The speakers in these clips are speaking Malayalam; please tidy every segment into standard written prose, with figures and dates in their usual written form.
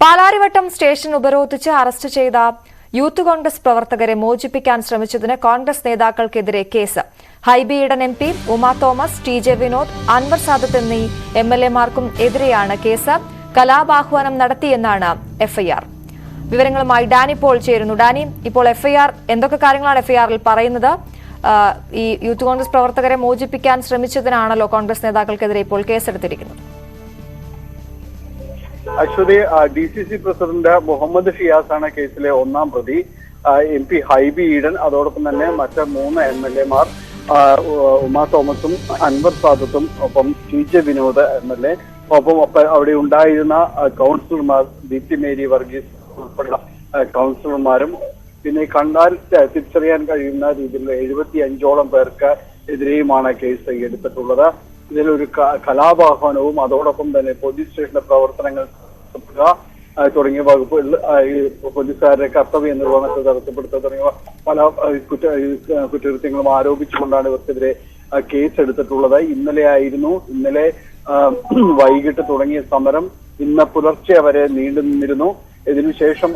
പാലാരിവട്ടം സ്റ്റേഷൻ ഉപരോധിച്ച് അറസ്റ്റ് ചെയ്ത യൂത്ത് കോൺഗ്രസ് പ്രവർത്തകരെ മോചിപ്പിക്കാൻ ശ്രമിച്ചതിന് കോൺഗ്രസ് നേതാക്കൾക്കെതിരെ case. Hibi Eden MP, Uma Thomas, TJ Vinod, Anwar Sadath എന്നീ MLA-മാർക്കും എതിരെയാണ് കേസ്. കലാപാഹ്വാനം നടത്തിയെന്നാണ് FIR. വിവരങ്ങളുമായി ഡാനി പോൾ ചേരുന്നു. ഡാനി, ഇപ്പോൾ FIR എന്തൊക്കെ കാര്യങ്ങളാണ് FIR-ൽ പറയുന്നത്? ഈ യൂത്ത് കോൺഗ്രസ് പ്രവർത്തകരെ മോചിപ്പിക്കാൻ ശ്രമിച്ചതിനാണല്ലോ കോൺഗ്രസ് നേതാക്കൾക്കെതിരെ ഇപ്പോൾ കേസെടുത്തിരിക്കുന്നത്. അശ്വതി, DCC പ്രസിഡന്റ് മുഹമ്മദ് ഷിയാസ് ആണ് കേസിലെ ഒന്നാം പ്രതി. MP ഹൈബി ഈഡൻ, അതോടൊപ്പം തന്നെ മറ്റ് 3 MLA-മാർ ഉമാ തോമസും അൻവർ സാദത്തും ഒപ്പം TJ വിനോദ് MLA, ഒപ്പം അവിടെ ഉണ്ടായിരുന്ന കൗൺസിലർമാർ ദീപ്തി മേരി വർഗീസ് ഉൾപ്പെടെ കൗൺസിലർമാരും പിന്നെ കണ്ടാൽ തിരിച്ചറിയാൻ കഴിയുന്ന രീതിയിലുള്ള 75ഓളം പേർക്ക് എതിരെയുമാണ് കേസ് എടുത്തിട്ടുള്ളത്. ഇതിലൊരു കലാപാഹ്വാനവും അതോടൊപ്പം തന്നെ പോലീസ് സ്റ്റേഷന്റെ പ്രവർത്തനങ്ങൾ തുടങ്ങിയ വകുപ്പുകൾ, പോലീസുകാരുടെ കർത്തവ്യ നിർവഹണത്തെ തടസ്സപ്പെടുത്തുക തുടങ്ങിയ പല കുറ്റകൃത്യങ്ങളും ആരോപിച്ചുകൊണ്ടാണ് ഇവർക്കെതിരെ കേസ് എടുത്തിട്ടുള്ളത്. ഇന്നലെ വൈകിട്ട് തുടങ്ങിയ സമരം ഇന്ന് പുലർച്ചെ വരെ നീണ്ടു നിന്നിരുന്നു. ഇതിനുശേഷം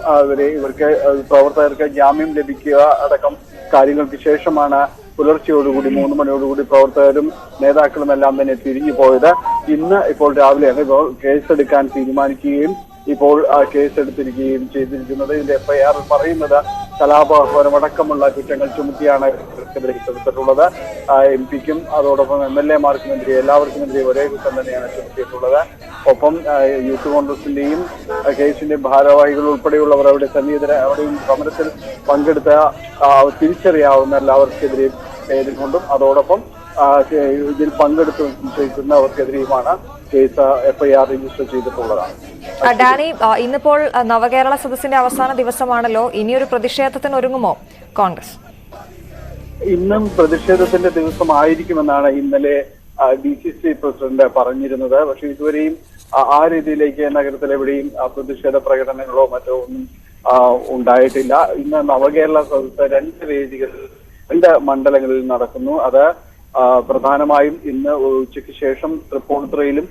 ഇവർക്ക് പ്രവർത്തകർക്ക് ജാമ്യം ലഭിക്കുക അടക്കം കാര്യങ്ങൾക്ക് ശേഷമാണ് പുലർച്ചയോടുകൂടി 3 മണിയോടുകൂടി പ്രവർത്തകരും നേതാക്കളും എല്ലാം തന്നെ പിരിഞ്ഞു പോയത്. ഇപ്പോൾ രാവിലെയാണ് കേസെടുക്കാൻ തീരുമാനിക്കുകയും ഇപ്പോൾ കേസെടുത്തിരിക്കുകയും ചെയ്തിരിക്കുന്നത്. ഇതിന്റെ FIR പറയുന്നത് കലാപാഹ്വാനം അടക്കമുള്ള കുറ്റങ്ങൾ ചുമത്തിയാണ് ഇവർക്കെതിരെ എടുത്തിട്ടുള്ളത്. MP-ക്കും അതോടൊപ്പം MLA-മാർക്കുമെതിരെ എല്ലാവർക്കുമെതിരെ ഒരേ കുറ്റം തന്നെയാണ് ചുമത്തിയിട്ടുള്ളത്. ഒപ്പം യൂത്ത് കോൺഗ്രസിന്റെയും കേസിന്റെയും ഭാരവാഹികൾ ഉൾപ്പെടെയുള്ളവർ അവിടെയും സമരത്തിൽ പങ്കെടുത്ത തിരിച്ചറിയാവുന്ന എല്ലാവർക്കെതിരെയും എതിർകൊണ്ടും അതോടൊപ്പം ഇതിൽ പങ്കെടുത്ത് നിശ്ചയിക്കുന്നവർക്കെതിരെയുമാണ് കേസ് FIR രജിസ്റ്റർ ചെയ്തിട്ടുള്ളതാണ്. ഡാനി, ഇന്നിപ്പോൾ നവകേരള സദസ്സിന്റെ അവസാന ദിവസമാണല്ലോ. ഇനിയൊരു പ്രതിഷേധത്തിന് ഒരുങ്ങുമോ കോൺഗ്രസ്? ഇന്നും പ്രതിഷേധത്തിന്റെ ദിവസമായിരിക്കുമെന്നാണ് ഇന്നലെ DCC പ്രസിഡന്റ് പറഞ്ഞിരുന്നത്. പക്ഷെ ഇതുവരെയും ആ രീതിയിലേക്ക് നഗരത്തിൽ എവിടെയും പ്രതിഷേധ പ്രകടനങ്ങളോ മറ്റോ ഒന്നും ഉണ്ടായിട്ടില്ല. ഇന്ന് നവകേരള സദസ്സ് 2 വേദികളിൽ 2 മണ്ഡലങ്ങളിൽ നടക്കുന്നു. അത് പ്രധാനമായും ഇന്ന് ഉച്ചയ്ക്ക് ശേഷം തൃപ്പൂണിത്തുറയിലും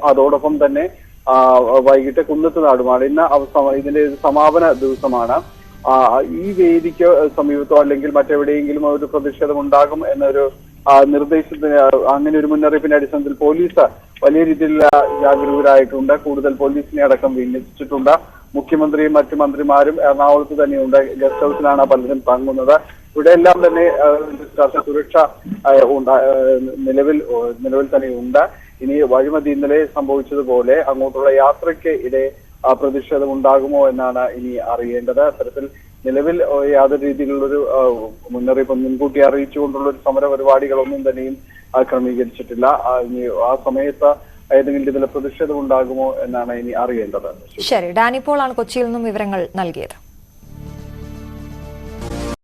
അതോടൊപ്പം തന്നെ വൈകിട്ട് കുന്നത്തുനാടുമാണ്. ഇതിന്റെ സമാപന ദിവസമാണ്. ഈ വേദിക്ക് സമീപത്തോ അല്ലെങ്കിൽ മറ്റെവിടെയെങ്കിലും ഒരു പ്രതിഷേധം ഉണ്ടാകും എന്നൊരു നിർദ്ദേശത്തിന്, അങ്ങനെ ഒരു മുന്നറിയിപ്പിന്റെ അടിസ്ഥാനത്തിൽ പോലീസ് വലിയ രീതിയിലുള്ള ജാഗരൂകരായിട്ടുണ്ട്. കൂടുതൽ പോലീസിനെ അടക്കം വിന്യസിച്ചിട്ടുണ്ട്. മുഖ്യമന്ത്രിയും മറ്റു മന്ത്രിമാരും എറണാകുളത്ത് തന്നെയുണ്ട്. ഗസ്റ്റ് ഹൗസിലാണ് പലരും തങ്ങുന്നത്. ഇവിടെ എല്ലാം തന്നെ സുരക്ഷ നിലവിൽ തന്നെ ഉണ്ട്. ഇനി വഴിമതി ഇന്നലെ സംഭവിച്ചതുപോലെ അങ്ങോട്ടുള്ള യാത്രയ്ക്ക് ഇടെ പ്രതിഷേധം ഉണ്ടാകുമോ എന്നാണ് ഇനി അറിയേണ്ടത്. അത്തരത്തിൽ നിലവിൽ യാതൊരു രീതിയിലുള്ളൊരു മുന്നറിയിപ്പ് മുൻകൂട്ടി അറിയിച്ചുകൊണ്ടുള്ള ഒരു സമര പരിപാടികളൊന്നും തന്നെയും ക്രമീകരിച്ചിട്ടില്ല. ഇനി ആ സമയത്ത് ഏതെങ്കിലും രീതിയിലുള്ള പ്രതിഷേധം ഉണ്ടാകുമോ എന്നാണ് ഇനി അറിയേണ്ടത്. ശരി, ഡാനി പോൾ ആണ് കൊച്ചിയിൽ നിന്നും വിവരങ്ങൾ നൽകിയത്.